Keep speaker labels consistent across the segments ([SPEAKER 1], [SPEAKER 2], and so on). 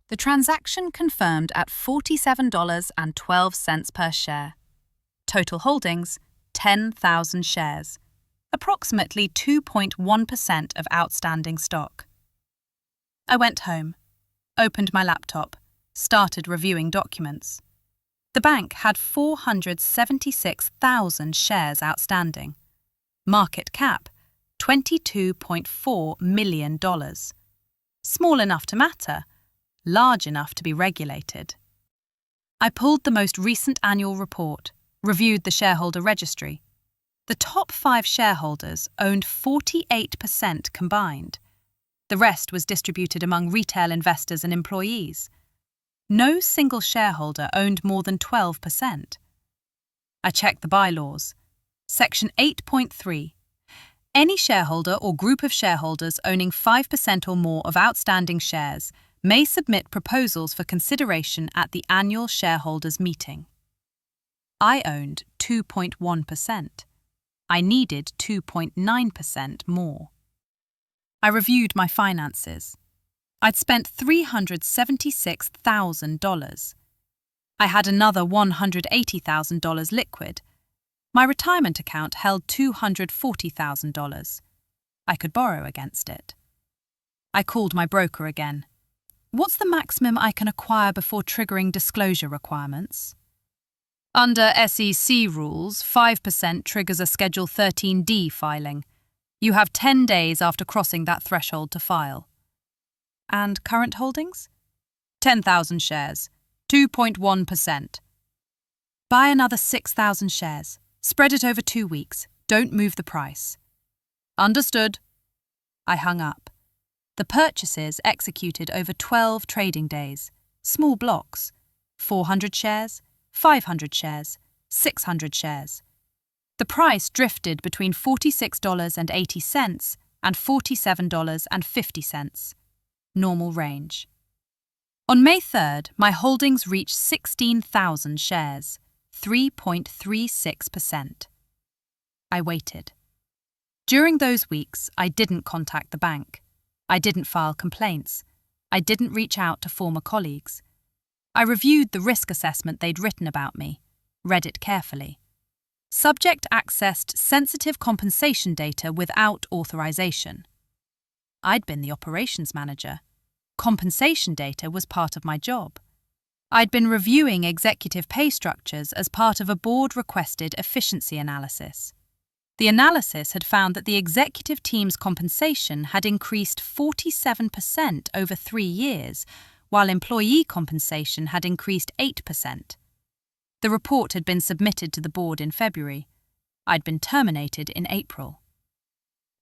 [SPEAKER 1] The transaction confirmed at $47.12 per share. Total holdings, 10,000 shares, approximately 2.1% of outstanding stock. I went home, opened my laptop, started reviewing documents. The bank had 476,000 shares outstanding. Market cap, $22.4 million. Small enough to matter, large enough to be regulated. I pulled the most recent annual report, reviewed the shareholder registry. The top 5 shareholders owned 48% combined. The rest was distributed among retail investors and employees. No single shareholder owned more than 12%. I checked the bylaws. Section 8.3. Any shareholder or group of shareholders owning 5% or more of outstanding shares may submit proposals for consideration at the annual shareholders' meeting. I owned 2.1%. I needed 2.9% more. I reviewed my finances. I'd spent $376,000. I had another $180,000 liquid. My retirement account held $240,000. I could borrow against it. I called my broker again. What's the maximum I can acquire before triggering disclosure requirements? Under SEC rules, 5% triggers a Schedule 13D filing. You have 10 days after crossing that threshold to file. And current holdings? 10,000 shares, 2.1%. Buy another 6,000 shares. Spread it over 2 weeks. Don't move the price. Understood. I hung up. The purchases executed over 12 trading days. Small blocks. 400 shares, 500 shares, 600 shares. The price drifted between $46.80 and $47.50. Normal range. On May 3rd, my holdings reached 16,000 shares, 3.36%. I waited. During those weeks, I didn't contact the bank. I didn't file complaints. I didn't reach out to former colleagues. I reviewed the risk assessment they'd written about me, read it carefully. Subject accessed sensitive compensation data without authorization. I'd been the operations manager. Compensation data was part of my job. I'd been reviewing executive pay structures as part of a board-requested efficiency analysis. The analysis had found that the executive team's compensation had increased 47% over 3 years, while employee compensation had increased 8%. The report had been submitted to the board in February. I'd been terminated in April.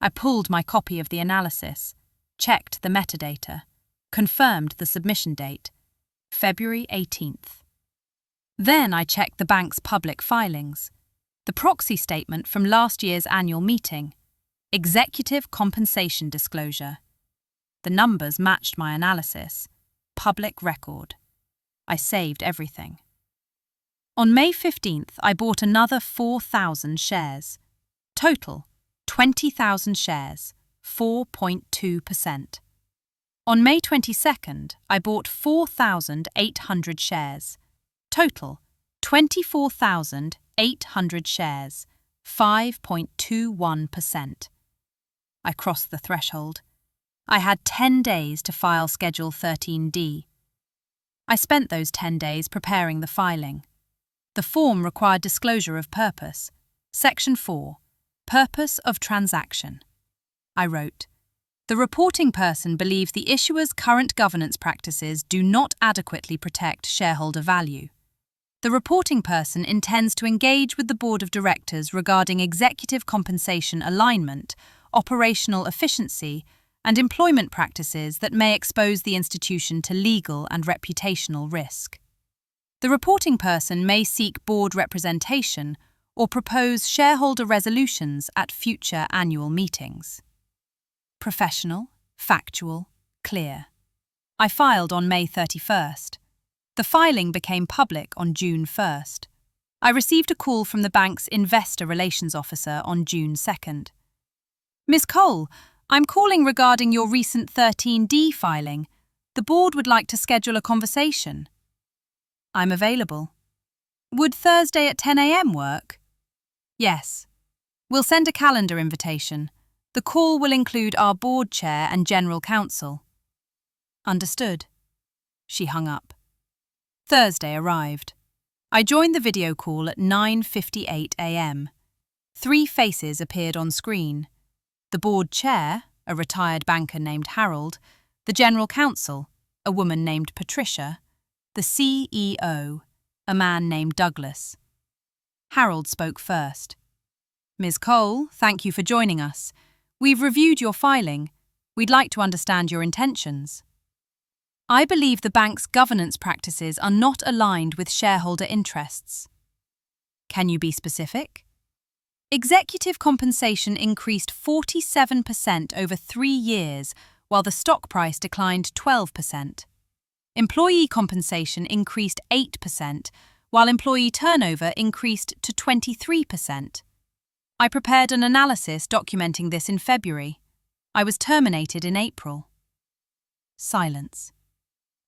[SPEAKER 1] I pulled my copy of the analysis, checked the metadata, confirmed the submission date, February 18th. Then I checked the bank's public filings, the proxy statement from last year's annual meeting, executive compensation disclosure. The numbers matched my analysis, public record. I saved everything. On May 15th, I bought another 4,000 shares. Total, 20,000 shares, 4.2%. On May 22nd, I bought 4,800 shares. Total, 24,800 shares, 5.21%. I crossed the threshold. I had 10 days to file Schedule 13D. I spent those 10 days preparing the filing. The form required disclosure of purpose. Section 4. Purpose of transaction. I wrote, "The reporting person believes the issuer's current governance practices do not adequately protect shareholder value. The reporting person intends to engage with the board of directors regarding executive compensation alignment, operational efficiency, and employment practices that may expose the institution to legal and reputational risk. The reporting person may seek board representation or propose shareholder resolutions at future annual meetings." Professional, factual, clear. I filed on May 31st. The filing became public on June 1st. I received a call from the bank's investor relations officer on June 2nd. "Ms. Cole, I'm calling regarding your recent 13D filing. The board would like to schedule a conversation. I'm available. Would Thursday at 10 a.m. work? Yes. We'll send a calendar invitation. The call will include our board chair and general counsel. Understood. She hung up. Thursday arrived. I joined the video call at 9:58 a.m. 3 faces appeared on screen. The board chair, a retired banker named Harold, the general counsel, a woman named Patricia, the CEO, a man named Douglas. Harold spoke first. Ms. Cole, thank you for joining us. We've reviewed your filing. We'd like to understand your intentions. I believe the bank's governance practices are not aligned with shareholder interests. Can you be specific? Executive compensation increased 47% over 3 years, while the stock price declined 12%. Employee compensation increased 8%, while employee turnover increased to 23%. I prepared an analysis documenting this in February. I was terminated in April. Silence.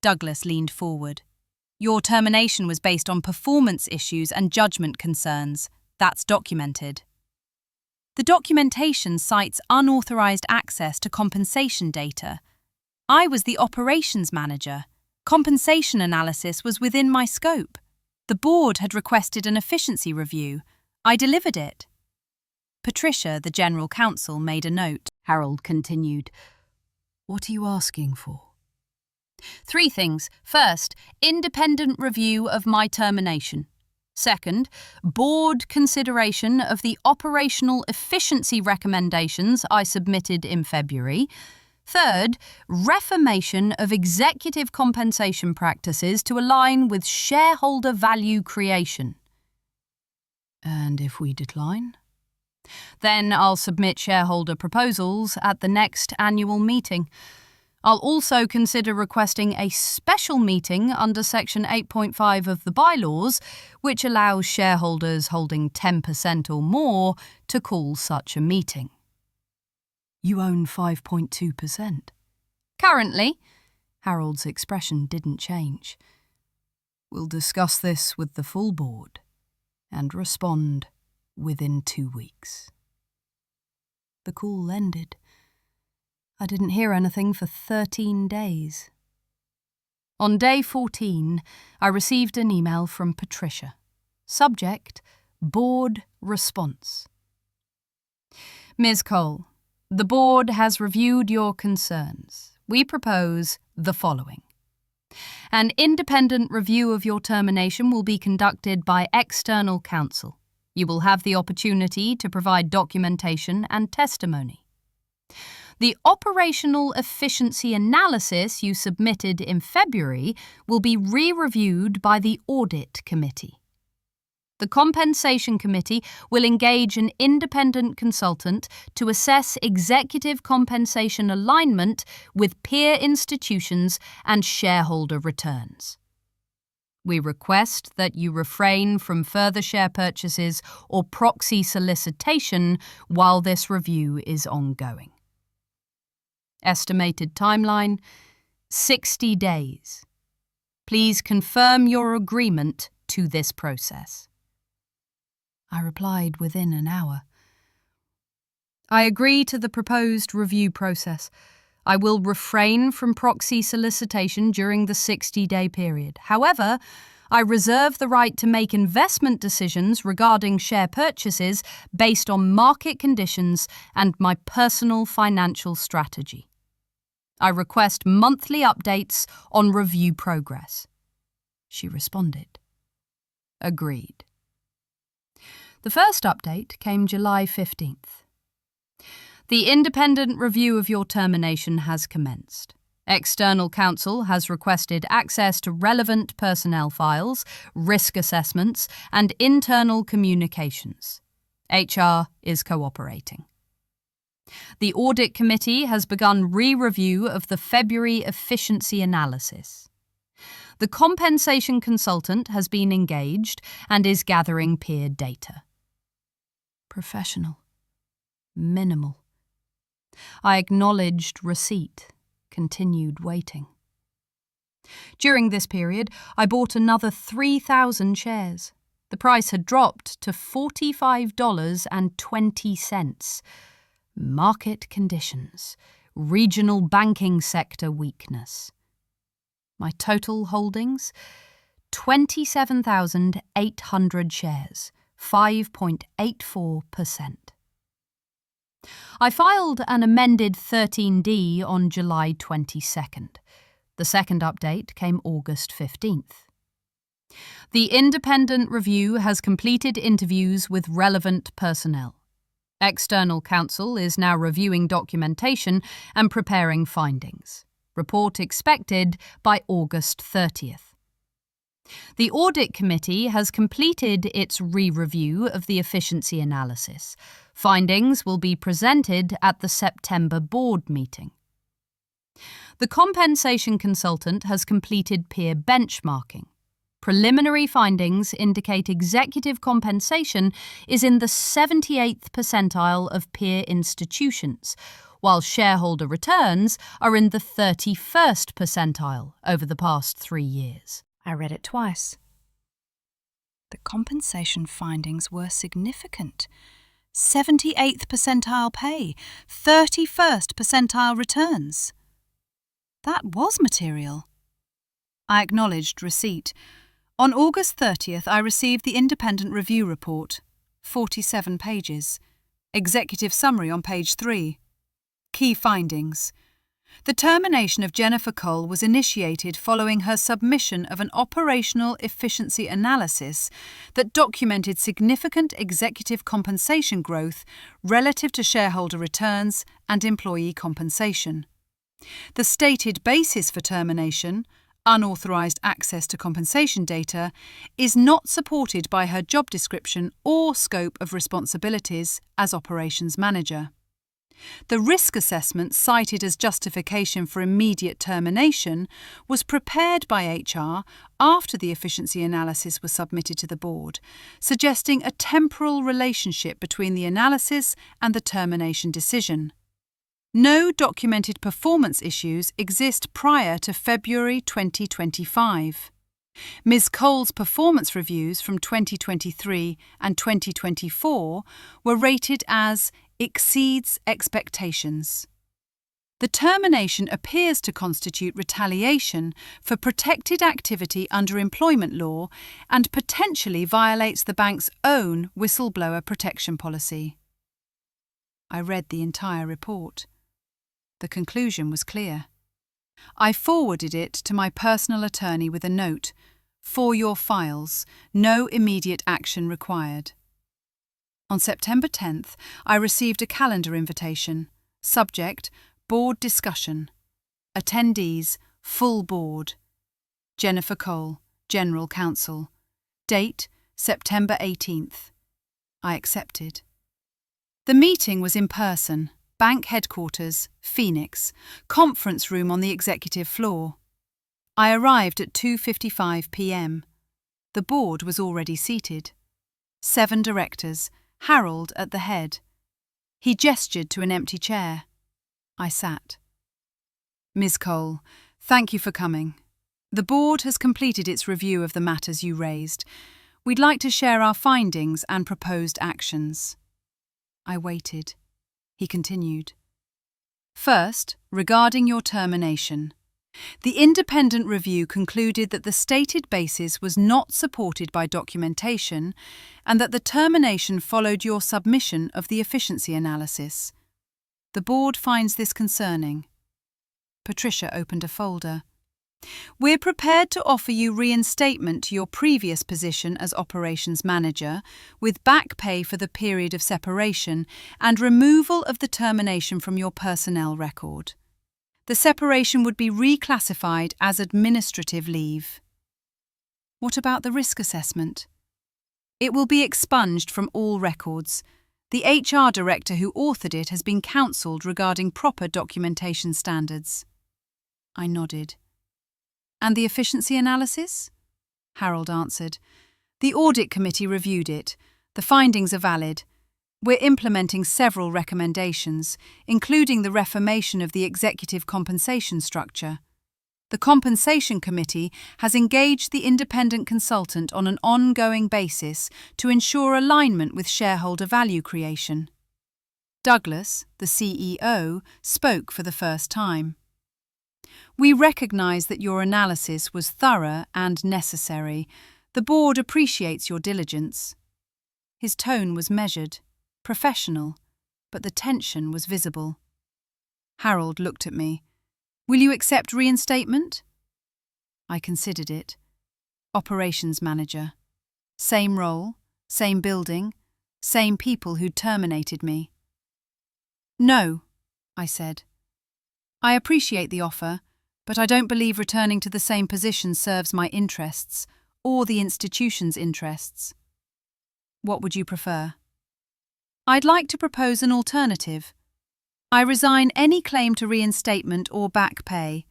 [SPEAKER 1] Douglas leaned forward. Your termination was based on performance issues and judgment concerns. That's documented. The documentation cites unauthorized access to compensation data. I was the operations manager. Compensation analysis was within my scope. The board had requested an efficiency review. I delivered it. Patricia, the general counsel, made a note.
[SPEAKER 2] Harold continued. What are you asking for?
[SPEAKER 1] 3 things. First, independent review of my termination. Second, board consideration of the operational efficiency recommendations I submitted in February. Third, reformation of executive compensation practices to align with shareholder value creation.
[SPEAKER 2] And if we decline?
[SPEAKER 1] Then I'll submit shareholder proposals at the next annual meeting. I'll also consider requesting a special meeting under Section 8.5 of the bylaws, which allows shareholders holding 10% or more to call such a meeting.
[SPEAKER 2] You own 5.2%.
[SPEAKER 1] Currently.
[SPEAKER 2] Harold's expression didn't change. We'll discuss this with the full board and respond within 2 weeks. The call ended. I didn't hear anything for 13 days. On day 14, I received an email from Patricia. Subject, Board Response. Ms. Cole, the board has reviewed your concerns. We propose the following. An independent review of your termination will be conducted by external counsel. You will have the opportunity to provide documentation and testimony. The operational efficiency analysis you submitted in February will be re-reviewed by the Audit Committee. The Compensation Committee will engage an independent consultant to assess executive compensation alignment with peer institutions and shareholder returns. We request that you refrain from further share purchases or proxy solicitation while this review is ongoing. Estimated timeline, 60 days. Please confirm your agreement to this process. I replied within an hour.
[SPEAKER 1] I agree to the proposed review process. I will refrain from proxy solicitation during the 60-day period. However, I reserve the right to make investment decisions regarding share purchases based on market conditions and my personal financial strategy. I request monthly updates on review progress. She responded. Agreed. The first update came July 15th. The independent review of your termination has commenced. External counsel has requested access to relevant personnel files, risk assessments, and internal communications. HR is cooperating. The Audit Committee has begun re-review of the February efficiency analysis. The compensation consultant has been engaged and is gathering peer data.
[SPEAKER 2] Professional. Minimal.
[SPEAKER 1] I acknowledged receipt, continued waiting.
[SPEAKER 2] During this period, I bought another 3,000 shares. The price had dropped to $45.20. Market conditions. Regional banking sector weakness. My total holdings? 27,800 shares, 5.84%. I filed an amended 13D on July 22nd. The second update came August 15th. The independent review has completed interviews with relevant personnel. External counsel is now reviewing documentation and preparing findings. Report expected by August 30th. The Audit Committee has completed its re-review of the efficiency analysis. Findings will be presented at the September board meeting. The compensation consultant has completed peer benchmarking. Preliminary findings indicate executive compensation is in the 78th percentile of peer institutions, while shareholder returns are in the 31st percentile over the past 3 years.
[SPEAKER 3] I read it twice. The compensation findings were significant. 78th percentile pay, 31st percentile returns. That was material. I acknowledged receipt. On August 30th, I received the independent review report, 47 pages. Executive summary on page 3. Key findings. The termination of Jennifer Cole was initiated following her submission of an operational efficiency analysis that documented significant executive compensation growth relative to shareholder returns and employee compensation. The stated basis for termination, unauthorized access to compensation data, is not supported by her job description or scope of responsibilities as operations manager. The risk assessment cited as justification for immediate termination was prepared by HR after the efficiency analysis was submitted to the board, suggesting a temporal relationship between the analysis and the termination decision. No documented performance issues exist prior to February 2025. Ms. Cole's performance reviews from 2023 and 2024 were rated as exceeds expectations. The termination appears to constitute retaliation for protected activity under employment law and potentially violates the bank's own whistleblower protection policy. I read the entire report. The conclusion was clear. I forwarded it to my personal attorney with a note, "For your files, no immediate action required." On September 10th, I received a calendar invitation. Subject, board discussion. Attendees, full board. Jennifer Cole, General Counsel. Date, September 18th. I accepted. The meeting was in person. Bank headquarters, Phoenix, conference room on the executive floor. I arrived at 2:55 p.m. The board was already seated. 7 directors, Harold at the head. He gestured to an empty chair. I sat. Ms. Cole, thank you for coming. The board has completed its review of the matters you raised. We'd like to share our findings and proposed actions. I waited. He continued. First, regarding your termination. The independent review concluded that the stated basis was not supported by documentation and that the termination followed your submission of the efficiency analysis. The board finds this concerning. Patricia opened a folder. We're prepared to offer you reinstatement to your previous position as operations manager, with back pay for the period of separation and removal of the termination from your personnel record. The separation would be reclassified as administrative leave. What about the risk assessment? It will be expunged from all records. The HR director who authored it has been counselled regarding proper documentation standards. I nodded. And the efficiency analysis? Harold answered. The Audit Committee reviewed it. The findings are valid. We're implementing several recommendations, including the reformation of the executive compensation structure.
[SPEAKER 1] The Compensation Committee has engaged the independent consultant on an ongoing basis to ensure alignment with shareholder value creation. Douglas, the CEO, spoke for the first time. We recognise that your analysis was thorough and necessary. The board appreciates your diligence. His tone was measured, professional, but the tension was visible. Harold looked at me. Will you accept reinstatement? I considered it. Operations manager. Same role, same building, same people who terminated me. No, I said. I appreciate the offer, but I don't believe returning to the same position serves my interests or the institution's interests. What would you prefer? I'd like to propose an alternative. I resign any claim to reinstatement or back pay.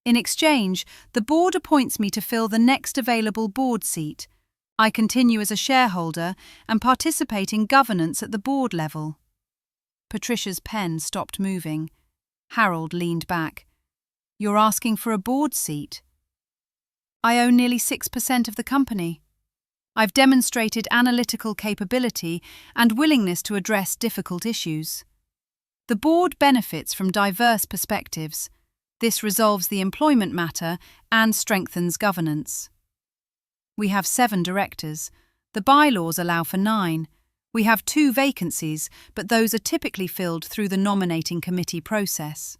[SPEAKER 1] In exchange, the board appoints me to fill the next available board seat. I continue as a shareholder and participate in governance at the board level. Patricia's pen stopped moving. Harold leaned back. You're asking for a board seat? I own nearly 6% of the company. I've demonstrated analytical capability and willingness to address difficult issues. The board benefits from diverse perspectives. This resolves the employment matter and strengthens governance. We have 7 directors. The bylaws allow for 9. We have 2 vacancies, but those are typically filled through the nominating committee process.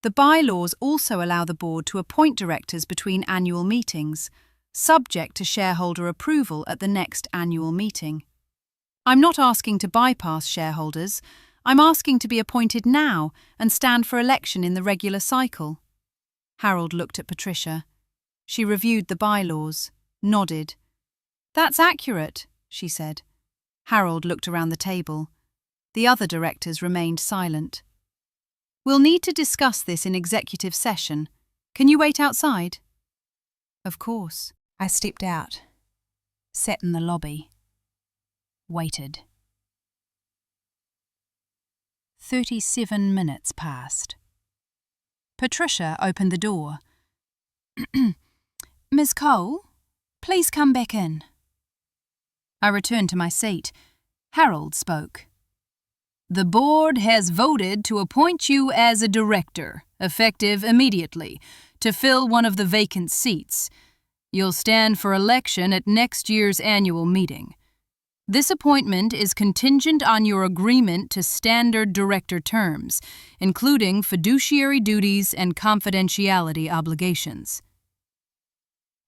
[SPEAKER 1] The bylaws also allow the board to appoint directors between annual meetings, subject to shareholder approval at the next annual meeting. I'm not asking to bypass shareholders. I'm asking to be appointed now and stand for election in the regular cycle. Harold looked at Patricia. She reviewed the bylaws, nodded. That's accurate, she said. Harold looked around the table. The other directors remained silent. We'll need to discuss this in executive session. Can you wait outside? Of course. I stepped out, sat in the lobby, waited. 37 minutes passed. Patricia opened the door. Ms. Cole, please come back in. I returned to my seat. Harold spoke. The board has voted to appoint you as a director, effective immediately, to fill one of the vacant seats. You'll stand for election at next year's annual meeting. This appointment is contingent on your agreement to standard director terms, including fiduciary duties and confidentiality obligations.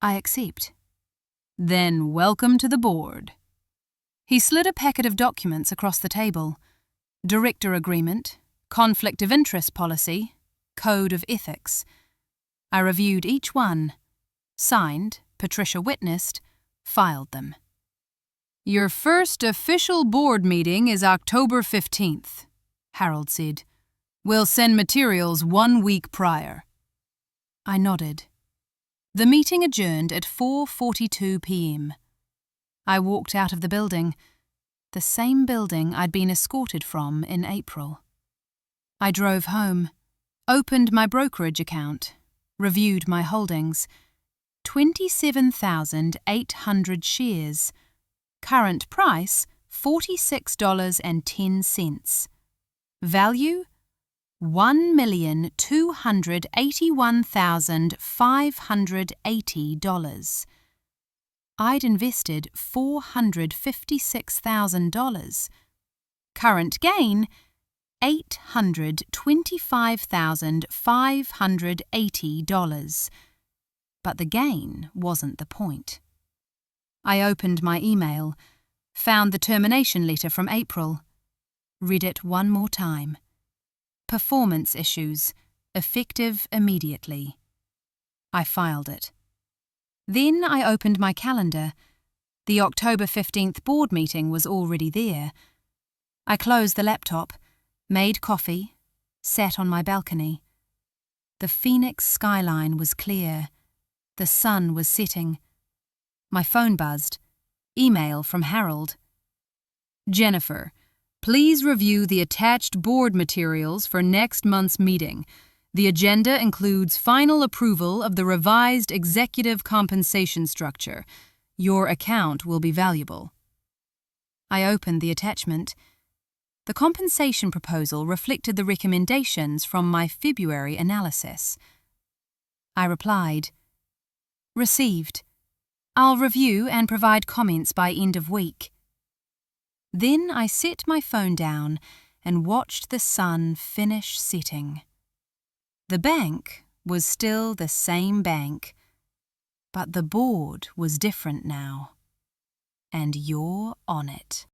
[SPEAKER 1] I accept. Then welcome to the board. He slid a packet of documents across the table. Director agreement, conflict of interest policy, code of ethics. I reviewed each one. Signed, Patricia witnessed, filed them. Your first official board meeting is October 15th, Harold said. We'll send materials 1 week prior. I nodded. The meeting adjourned at 4:42 p.m. I walked out of the building, the same building I'd been escorted from in April. I drove home, opened my brokerage account, reviewed my holdings. 27,800 shares. Current price, $46.10. Value, $1,281,580. I'd invested $456,000. Current gain, $825,580. But the gain wasn't the point. I opened my email, found the termination letter from April, read it one more time. Performance issues, effective immediately. I filed it. Then I opened my calendar. The October 15th board meeting was already there. I closed the laptop, made coffee, sat on my balcony. The Phoenix skyline was clear. The sun was setting. My phone buzzed. Email from Harold. Jennifer, please review the attached board materials for next month's meeting. The agenda includes final approval of the revised executive compensation structure. Your account will be valuable. I opened the attachment. The compensation proposal reflected the recommendations from my February analysis. I replied, "Received. I'll review and provide comments by end of week." Then I set my phone down and watched the sun finish setting. The bank was still the same bank, but the board was different now. And you're on it.